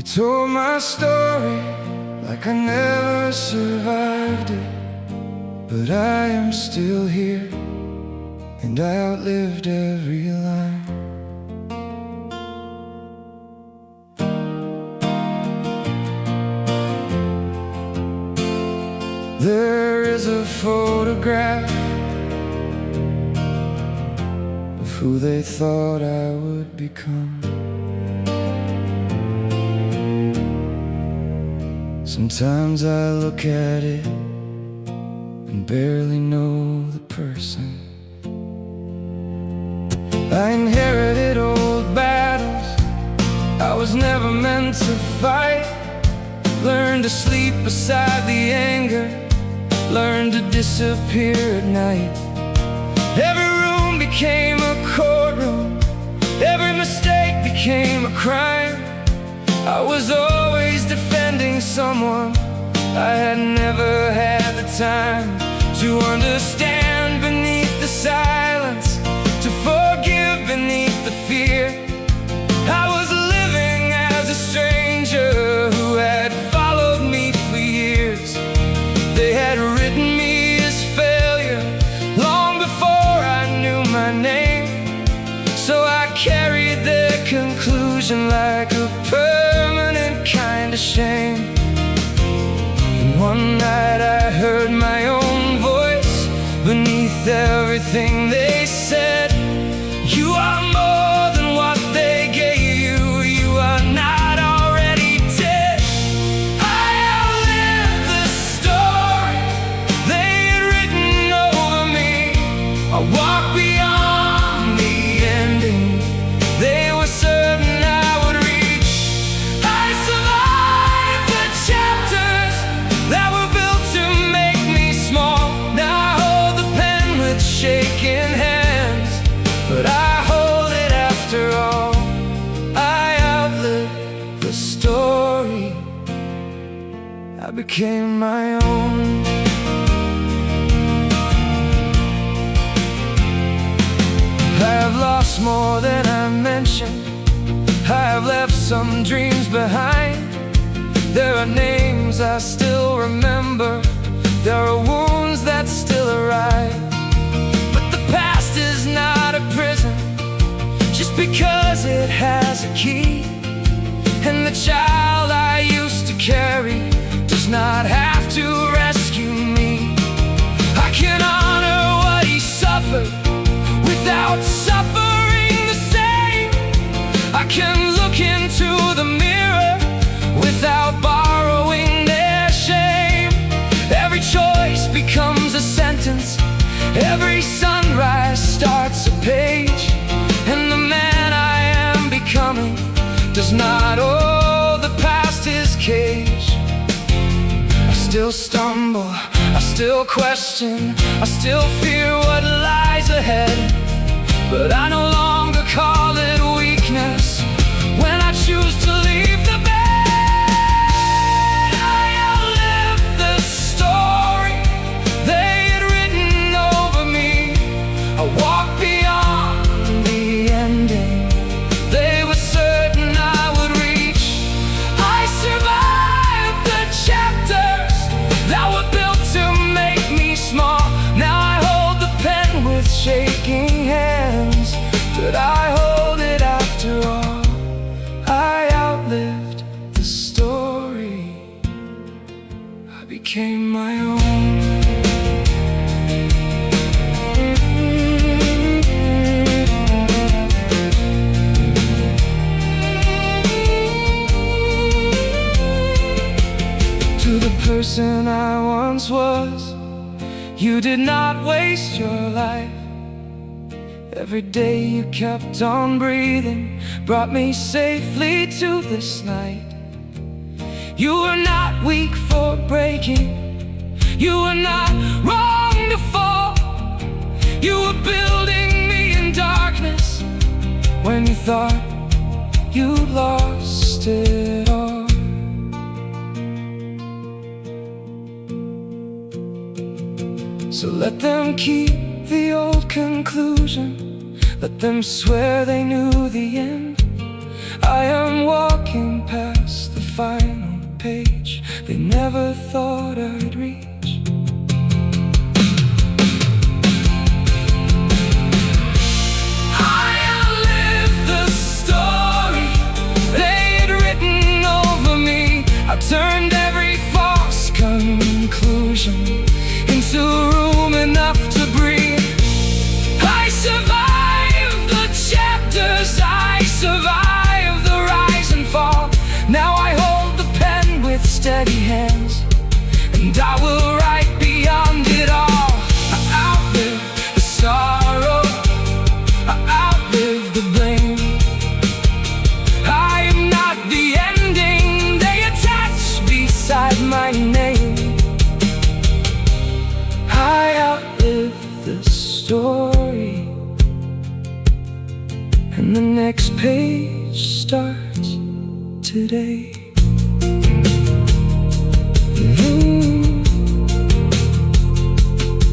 They told my story like I never survived it, but I am still here, and I outlived every line. There is a photograph of who they thought I would become. Sometimes I look at it and barely know the person. I inherited old battles I was never meant to fight. Learned to sleep beside the anger, learned to disappear at night. Every room became a courtroom, every mistake became a crime. I was always defending someone I had never had the time to understand beneath the silence, to forgive beneath the fear. I was living as a stranger who had followed me for years. They had written me as failure long before I knew my name, so I carried their conclusion like a permanent kind of shame. And one night I heard my own voice beneath everything they said. You are more than what they gave you. You are not already dead. I outlived the story they had written over me. I walked beyond the ending they were certain I would reach. I survived the chapters that were built to make me small. Now I hold the pen with shaking hands, but I hold it after all. I outlived the story, I became my own. I have lost more than I mentioned, I have left some dreams behind. There are names I still remember, there are wounds that still arise. But the past is not a prison just because it has a key, and the child I used to carry does not have to rescue me. I can honor what he suffered without suffering the same. I can look into the mirror without borrowing their shame. Every choice becomes a sentence, every sunrise starts a page, and the man I am becoming does not owe the past his cage. I still stumble, I still question, I still fear what lies ahead, but I no longer call it weakness when I choose to leave the bed. I outlived the story they had written over me. I walked beyond the ending they were certain I would reach. I survived the chapters that were built to make me small. Now I hold the pen with shaking hands, but I hold it after all. I outlived the story, I became my own. To the person I once was, you did not waste your life. Every day you kept on breathing brought me safely to this night. You were not weak for breaking, you were not wrong to fall. You were building me in darkness when you thought you lost it all. So let them keep the old conclusion, let them swear they knew the end. I am walking past the final page they never thought I'd reach. I outlived the story they had written over me. I turned every false conclusion into room enough to breathe. I survived the chapters, I survived the rise and fall. Now I hold the pen with steady hands, and I will write beyond it all. I outlived the sorrow, I outlived the blame. I am not the ending they attach beside my name. I outlived the story, and the next page starts today.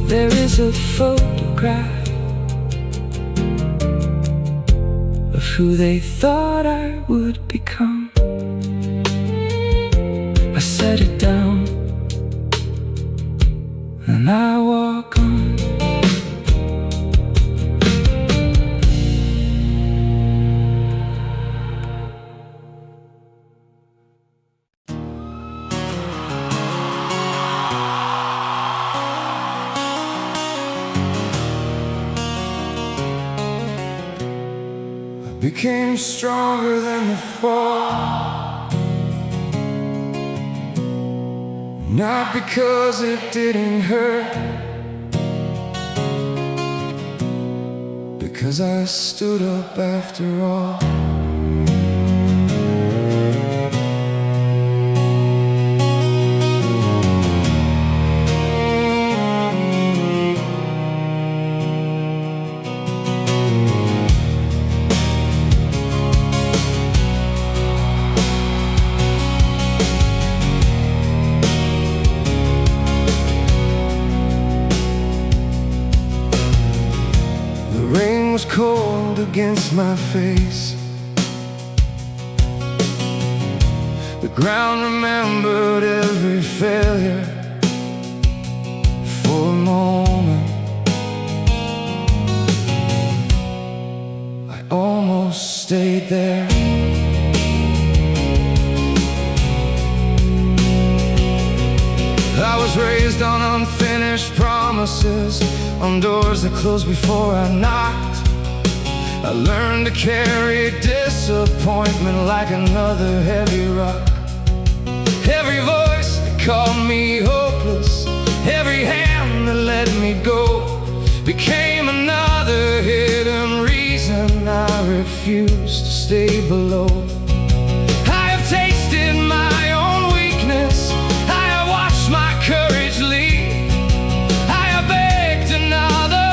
There is a photograph of who they thought I would become. I set it down and I walk on. Became stronger than the fall, not because it didn't hurt, because I stood up after all. Cold against my face, the ground remembered every failure for a moment. I almost stayed there. I was raised on unfinished promises, on doors that closed before I knocked. I learned to carry disappointment like another heavy rock. Every voice that called me hopeless, every hand that let me go, became another hidden reason I refused to stay below. I have tasted my own weakness, I have watched my courage leave. I have begged another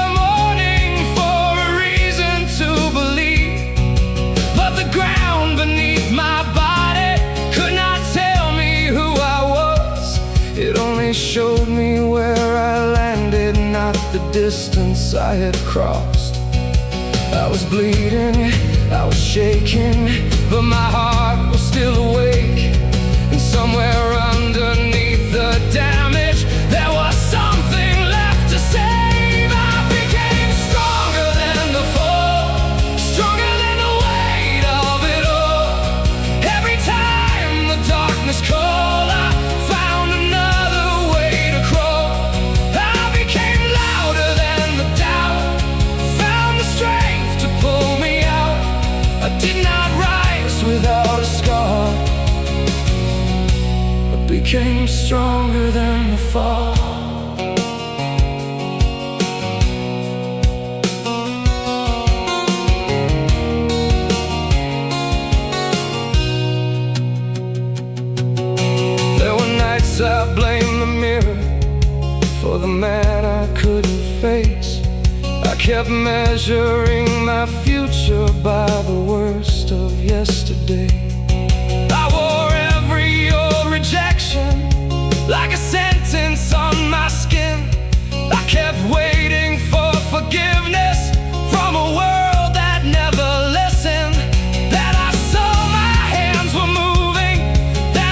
beneath my body could not tell me who I was. It only showed me where I landed, not the distance I had crossed. I was bleeding, I was shaking, but my heart was still awake. And somewhere underneath the damage, there was something left to save. I became stronger than the fall, stronger than the weight of it all. Every time the darkness called, I found another way to crawl. I became louder than the doubt, found the strength to pull me out. I did not rise without a scar, I became stronger than the fall. I blame the mirror for the man I couldn't face. I kept measuring my future by the worst of yesterday. I wore every old rejection like a sentence on my skin. I kept waiting for forgiveness from a world that never listened. That I saw my hands were moving, that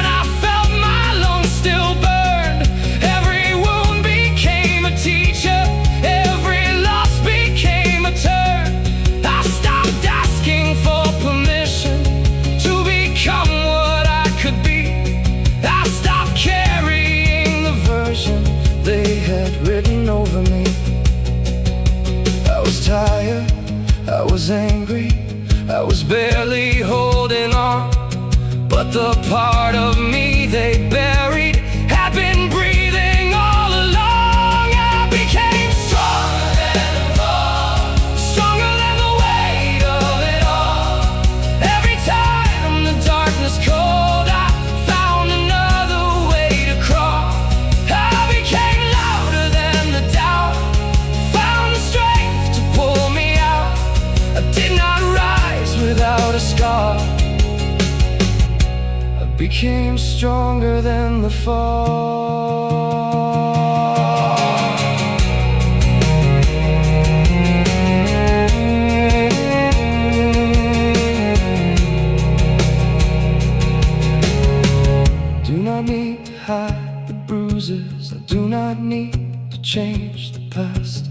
I was angry, I was barely holding on, but the part of me they buried had been breathing all along. I became stronger than the fall, stronger than the weight of it all. Every time the darkness cold, I found another way to crawl. I became louder than the doubt, found the strength to pull me out. I did not rise without a scar. I became stronger than the fall. Do not need to hide the bruises, I do not need to change the past.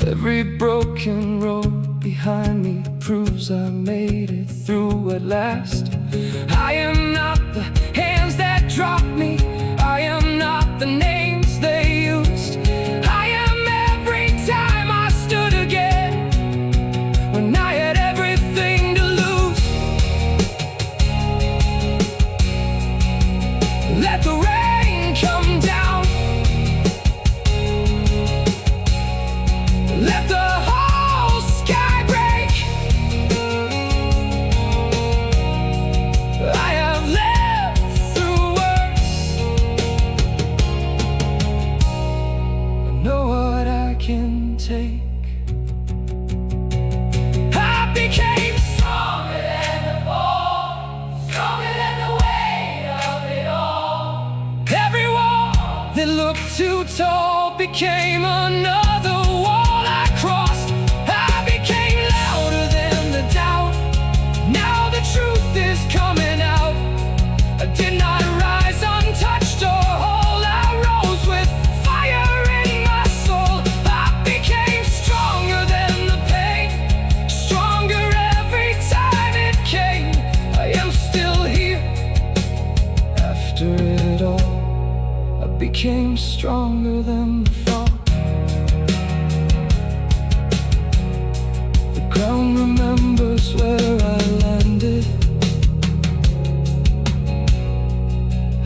Every broken road behind me proves I made it through at last. I am not the hands that dropped me, I am not the names they used. I am every time I stood again, when I had everything to lose. Let the rain come down, let the whole sky break. I have lived through worse, I know what I can take. I became stronger than the fall, stronger than the weight of it all. Every wall that looked too tall became another wall I crossed. I became louder than the doubt, now the truth is coming out. I did not rise untouched or whole, I rose with fire in my soul. I became stronger than the pain, stronger every time it came. I am still here after it all. I became stronger than the fall. The ground remembers where I landed,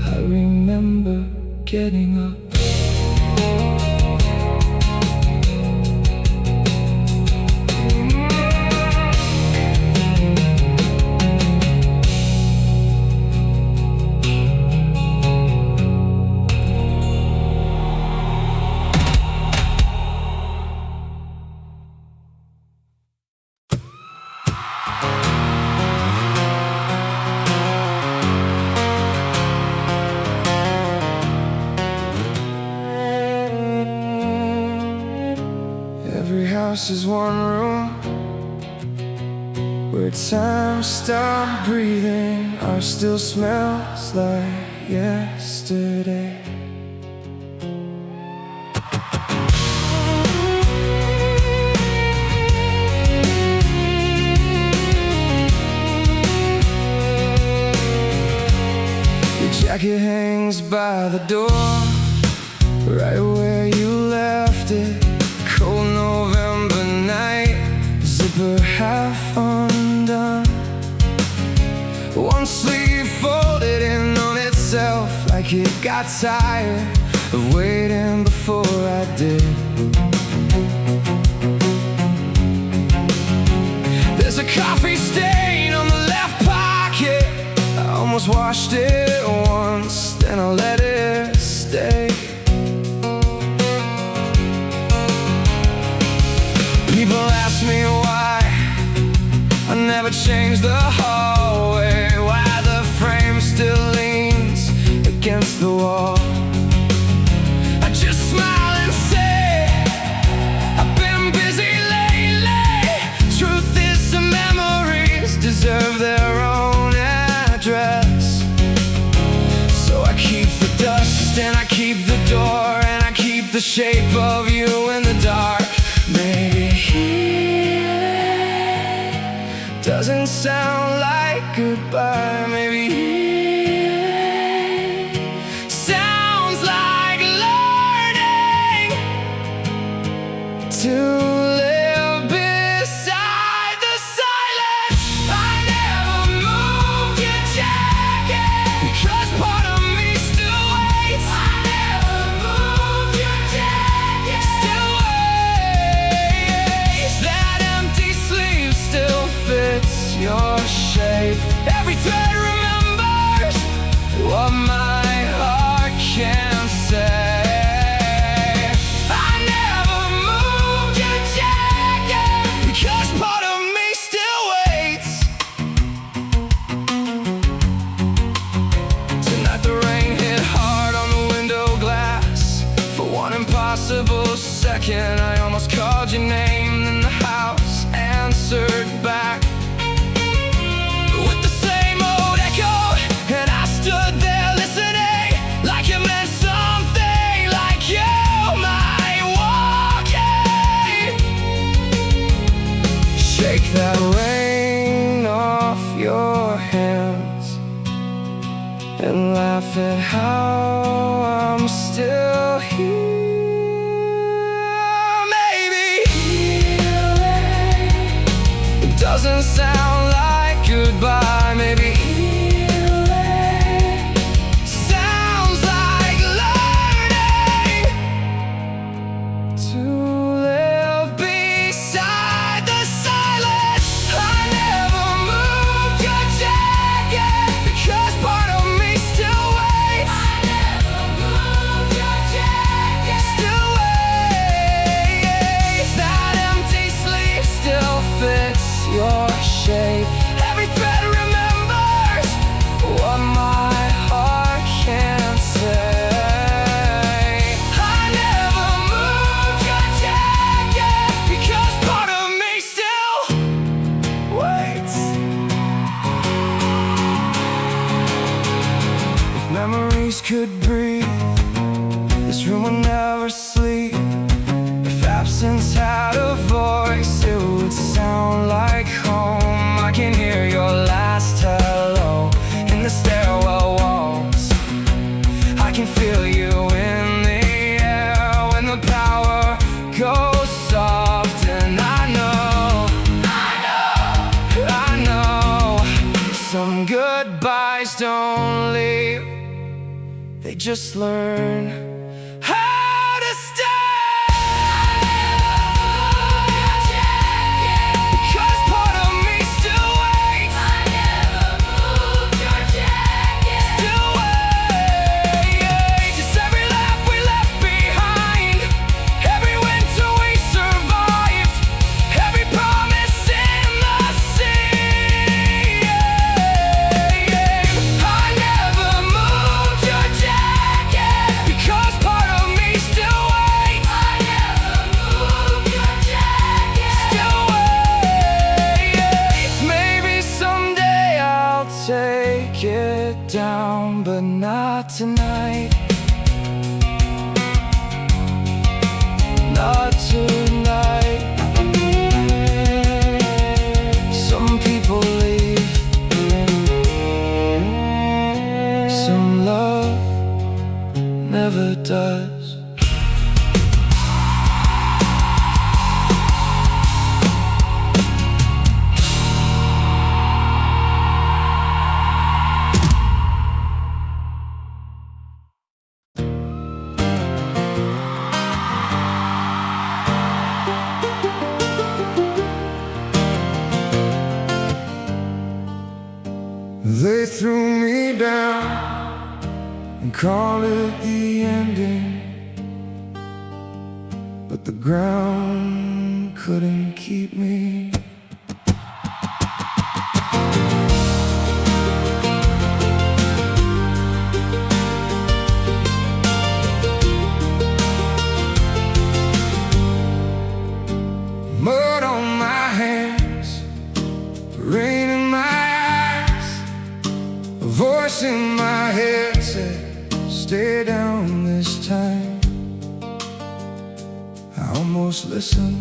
I remember getting up. Every house is one room where time stopped breathing. Ours still smells like yesterday. Your jacket hangs by the door, right where you left it. Cold November night, zipper half undone, one sleeve folded in on itself like it got tired of waiting before I did. There's a coffee stain on the left pocket, I almost washed it once, then I let it stay. People ask me why I never changed the hallway, why the frame still leans against the wall. I just smile and say, I've been busy lately. Truth is, some memories deserve their own address. So I keep the dust and I keep the door and I keep the shape of you in the dark. Maybe healing doesn't sound like goodbye. Maybe healing sounds like learning to live beside second I almost called your name, then the house answered back with the same old echo, and I stood there listening like it meant something, like you might walk in. Shake that rain off your hands and laugh at how I'm still here. Doesn't sound like goodbye, maybe healing sounds like learning to live beside the silence. I never moved your jacket because part of me still waits. I never moved your jacket, still waits. That empty sleeve still fits your shape. Every thread remembers what my heart can't say. I never moved your jacket because part of me still waits. If memories could breathe, this room would never sleep. If absence had a voice, it would sound like home. I can hear your last hello in the stairwell walls. I can feel you in the air when the power goes soft. And I know some goodbyes don't leave, they just learn how to stay. Take it down, but not tonight. Not tonight. Some people leave, some love never does. They threw me down and called it the ending, but the ground couldn't keep me. Mud on my hands, rain in my eyes, a voice in my head said, stay down this time. I almost listened.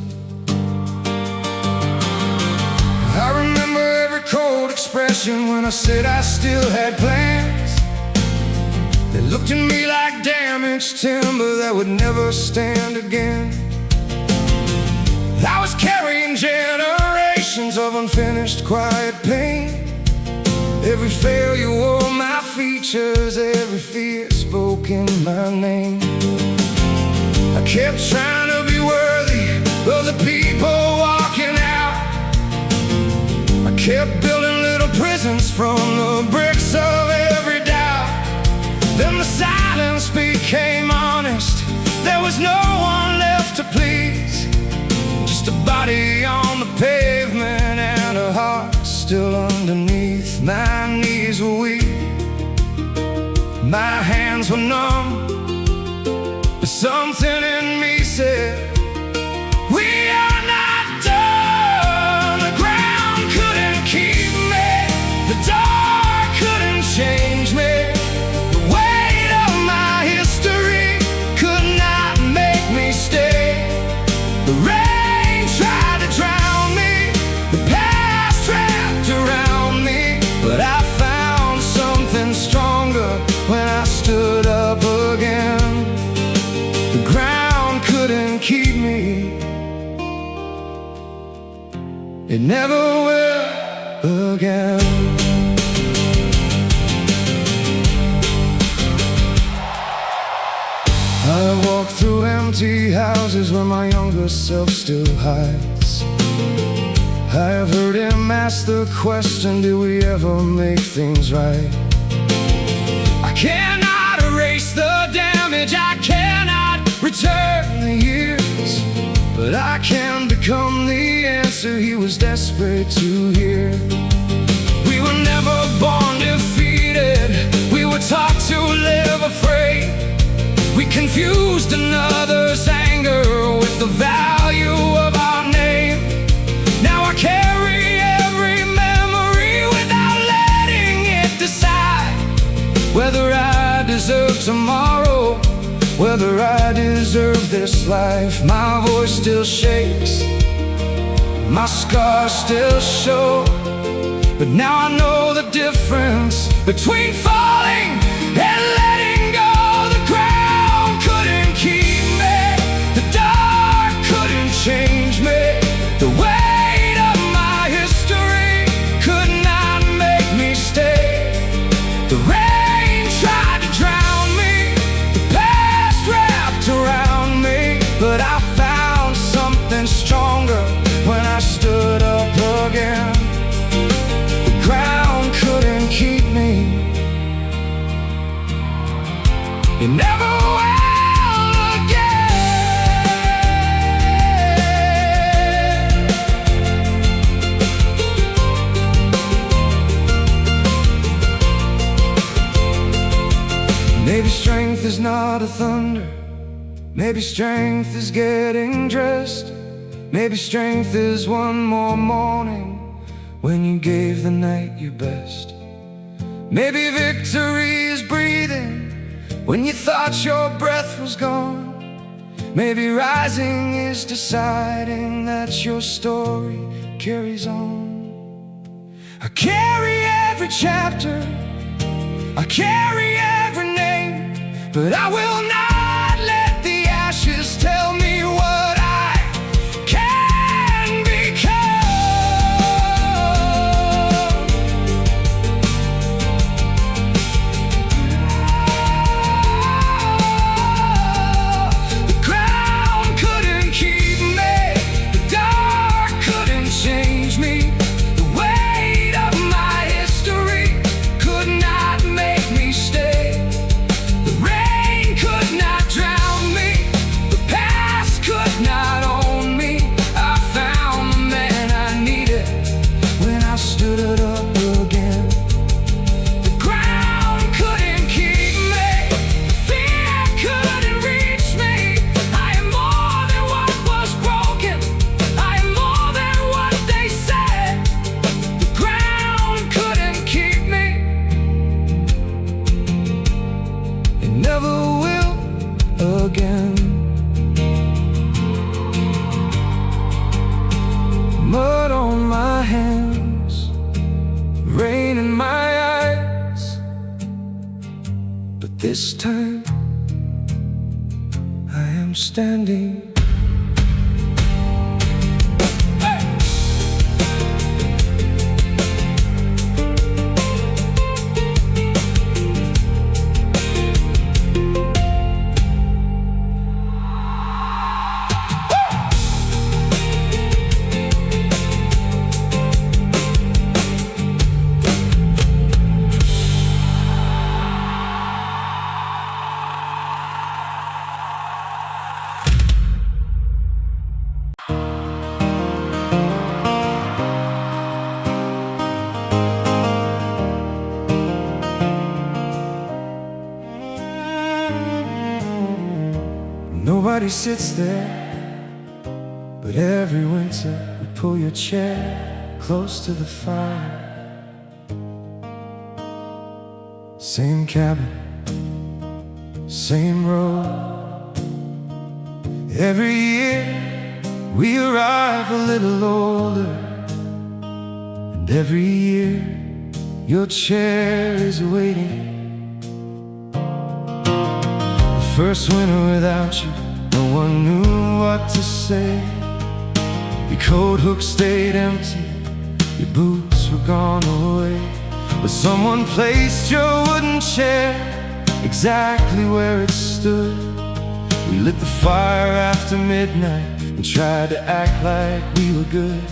I remember every cold expression when I said I still had plans. They looked at me like damaged timber that would never stand again. I was carrying generations of unfinished quiet pain. Every failure wore my features, every fear spoke in my name. I kept trying to be worthy of the people walking out. I kept building little prisons from the bricks of every doubt. Then the silence became honest. There was no one left to please, just a body on the pavement and a heart still underneath. My knees were weak, my hands were numb, but something in me said, The ground couldn't keep me. It never will again. I walk through empty houses where my younger self still hides. I have heard him ask the question, did we ever make things right? I cannot erase the damage, I cannot return the years, but I can become the answer he was desperate to hear. We were never born defeated, we were taught to live afraid. We confused another's anger with the value of our name. Now I carry every memory without letting it decide whether I deserve tomorrow, whether I deserve this life. My voice still shakes, my scars still show, but now I know the difference between falling and letting go. The ground couldn't keep me, the dark couldn't change me. The weight of my history could not make me stay. The rain tried to drown me, the past wrapped around me, but I found something stronger when I stood up again. The ground couldn't keep me. It never will again. Maybe strength is not a thunder, maybe strength is getting dressed. Maybe strength is one more morning when you gave the night your best. Maybe victory is breathing when you thought your breath was gone. Maybe rising is deciding that your story carries on. I carry every chapter, I carry every name, but I will not let the ashes tell me what I can become. The ground couldn't keep me, the dark couldn't change me. The weight of my history could not make me stay. The rain could not drown me, the past could not own me. I found the man I needed when I stood it up again. The ground couldn't keep me, the fear couldn't reach me. I am more than what was broken, I am more than what they said. The ground couldn't keep me, it never will again. Mud on my hands, rain in my eyes, but this time I am standing. Nobody sits there, but every winter we pull your chair close to the fire. Same cabin, same road. Every year we arrive a little older, and every year your chair is waiting. The first winter without you, no one knew what to say. Your coat hook stayed empty, your boots were gone away, but someone placed your wooden chair exactly where it stood. We lit the fire after midnight and tried to act like we were good.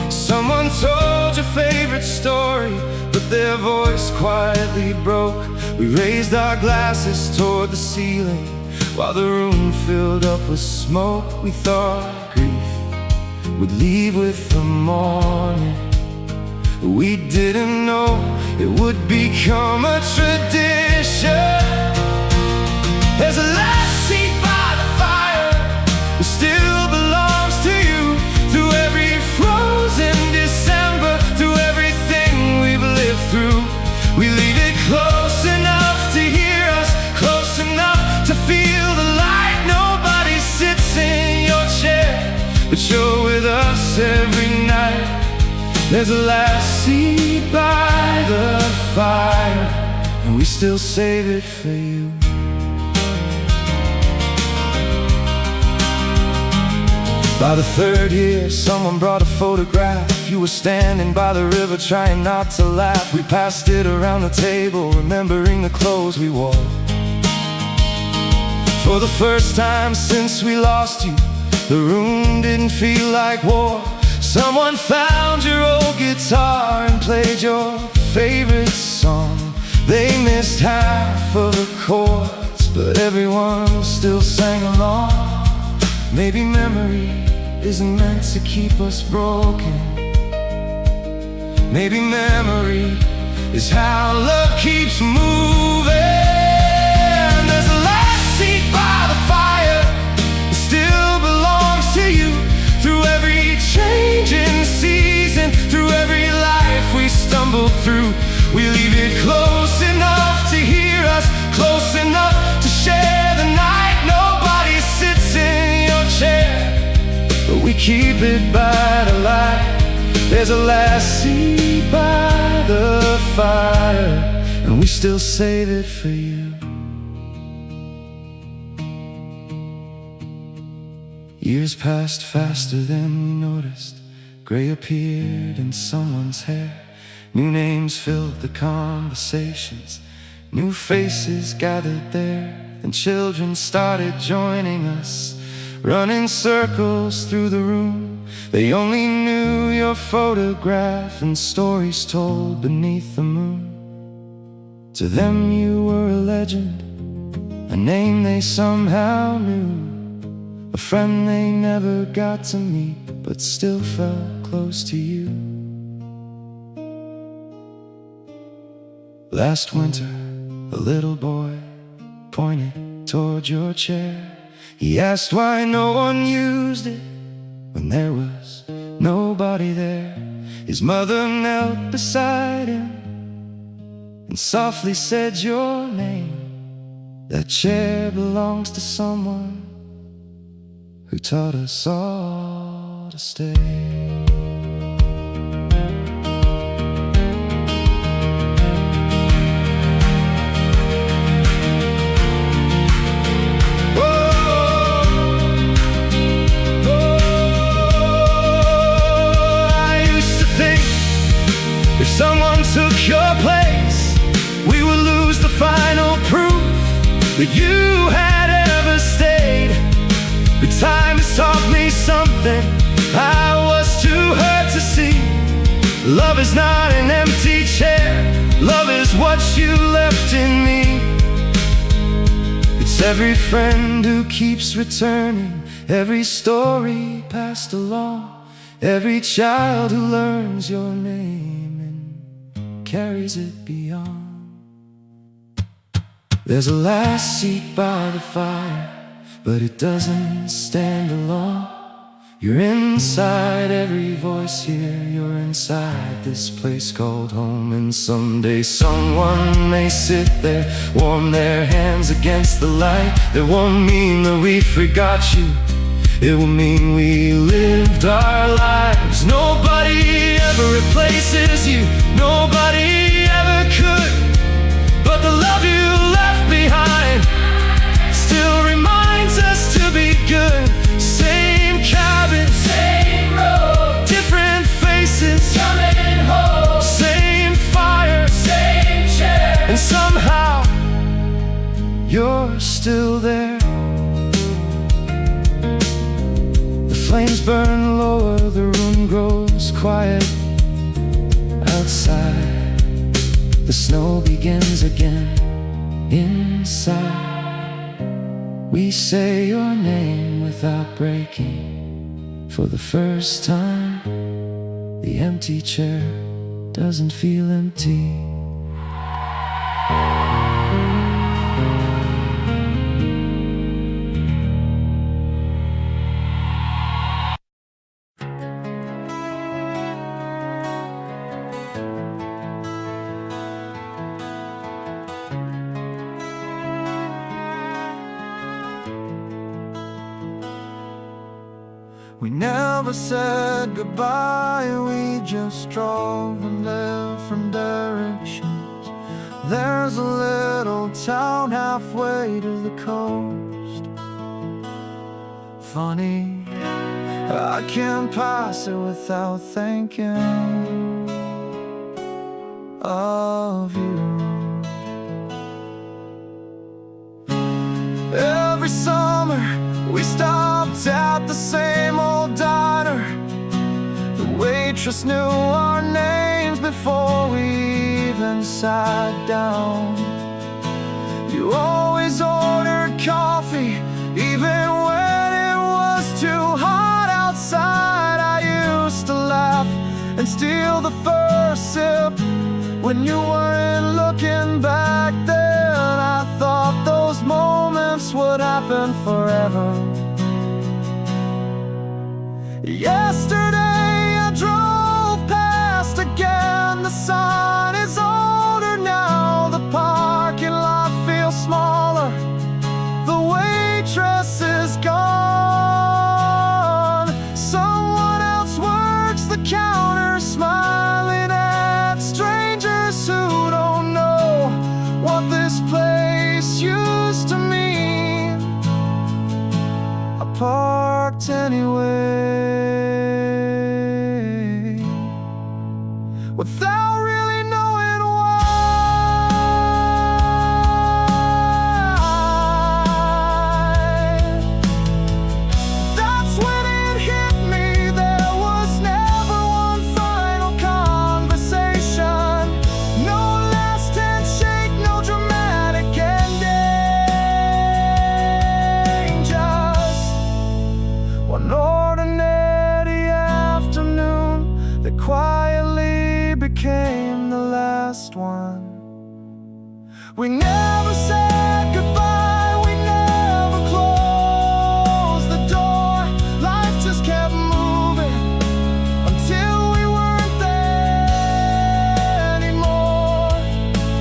Someone told your favorite story, but their voice quietly broke. We raised our glasses toward the ceiling while the room filled up with smoke. We thought grief would leave with the morning. We didn't know it would become a tradition. There's a last seat by the fire that still belongs to you. Through every frozen December, through everything we've lived through, we leave it close enough to hear us, close enough to feel the light. Nobody sits in your chair, but you're with us every night. There's a last seat by the fire, and we still save it for you. By the third year, someone brought a photograph. You were standing by the river trying not to laugh. We passed it around the table, remembering the clothes we wore. For the first time since we lost you, the room didn't feel like war. Someone found your old guitar and played your favorite song. They missed half of the chords, but everyone still sang along. Maybe memory isn't meant to keep us broken. Maybe memory is how love keeps moving. There's a last seat by the fire that still belongs to you. Through every changing season, through every life we stumble through, we leave it close enough to hear us, close enough to share the night. Nobody sits in your chair, but we keep it by the light. There's a last seat by the fire, and we still save it for you. Years passed faster than we noticed. Gray appeared in someone's hair. New names filled the conversations. New faces gathered there. Then children started joining us, running circles through the room. They only knew your photograph and stories told beneath the moon. To them you were a legend, a name they somehow knew, a friend they never got to meet, but still felt close to you. Last winter, a little boy pointed toward your chair. He asked why no one used it when there was nobody there. His mother knelt beside him and softly said your name. That chair belongs to someone who taught us all to stay. If someone took your place, we would lose the final proof that you had ever stayed. But time has taught me something I was too hurt to see. Love is not an empty chair. Love is what you left in me. It's every friend who keeps returning, every story passed along, every child who learns your name carries it beyond. There's a last seat by the fire, but it doesn't stand alone. You're inside every voice here, you're inside this place called home. And someday someone may sit there, warm their hands against the light. That won't mean that we forgot you, it will mean we lived our lives. Nobody ever replaces you, nobody ever could, but the love you left behind still flames burn lower, the room grows quiet. Outside, the snow begins again. Inside, we say your name without breaking. For the first time, the empty chair doesn't feel empty. We never said goodbye, we just drove in different directions. There's a little town halfway to the coast. Funny, I can't pass it without thinking of you. Every summer we stopped at the same old diner. The waitress knew our names before we even sat down. You always ordered coffee, even when it was too hot outside. I used to laugh and steal the first sip when you weren't looking back then. I thought those moments would happen forever. Yesterday I drove past again. The sun is older now. The parking lot feels smaller. The waitress is gone. Someone else works the counter, smiling at strangers who don't know what this place used to mean. I parked anyway, without really knowing why. That's when it hit me, there was never one final conversation. No last handshake, no dramatic ending. Just one ordinary afternoon that quietly became the last one. We never said goodbye, we never closed the door. Life just kept moving until we weren't there anymore.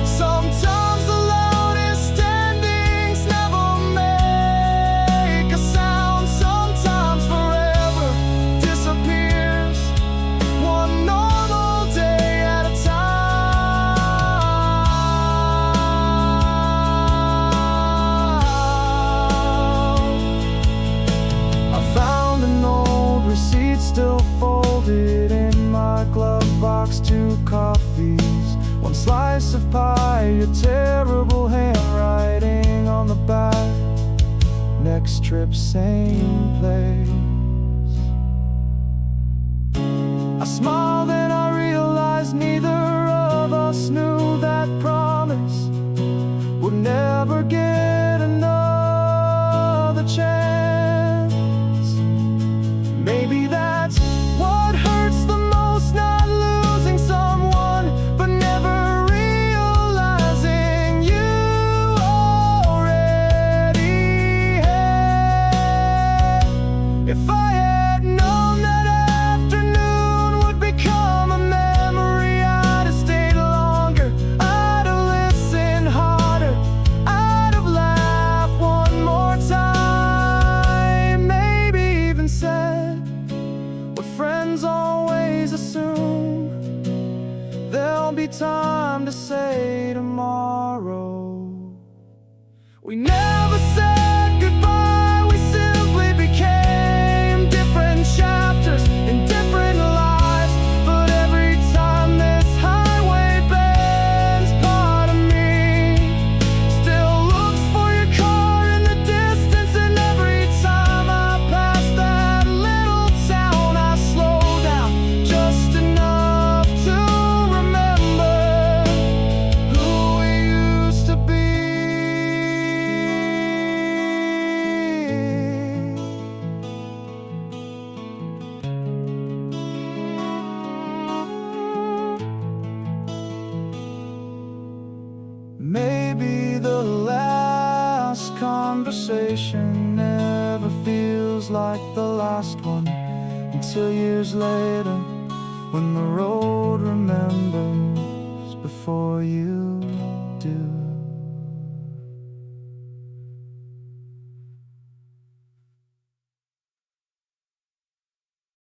Sometimes the loudest endings never make a sound. Sometimes forever disappears, one normal day at a time. I found an old receipt still folded in my glove box. 2 coffees, 1 slice of pie, your terrible handwriting on the back. Next trip, same place. I smiled and I realized neither of us knew that promise would never get another chance. Maybe that's what hurts the most, not losing someone, but never realizing you already had. If I had known that afternoon would become a memory, I'd have stayed longer, I'd have listened harder, I'd have laughed one more time. Maybe even said what friends always assume, there'll be time to say tomorrow. We never said goodbye, we simply became Maybe the last conversation never feels like the last one, until years later, when the road remembers before you.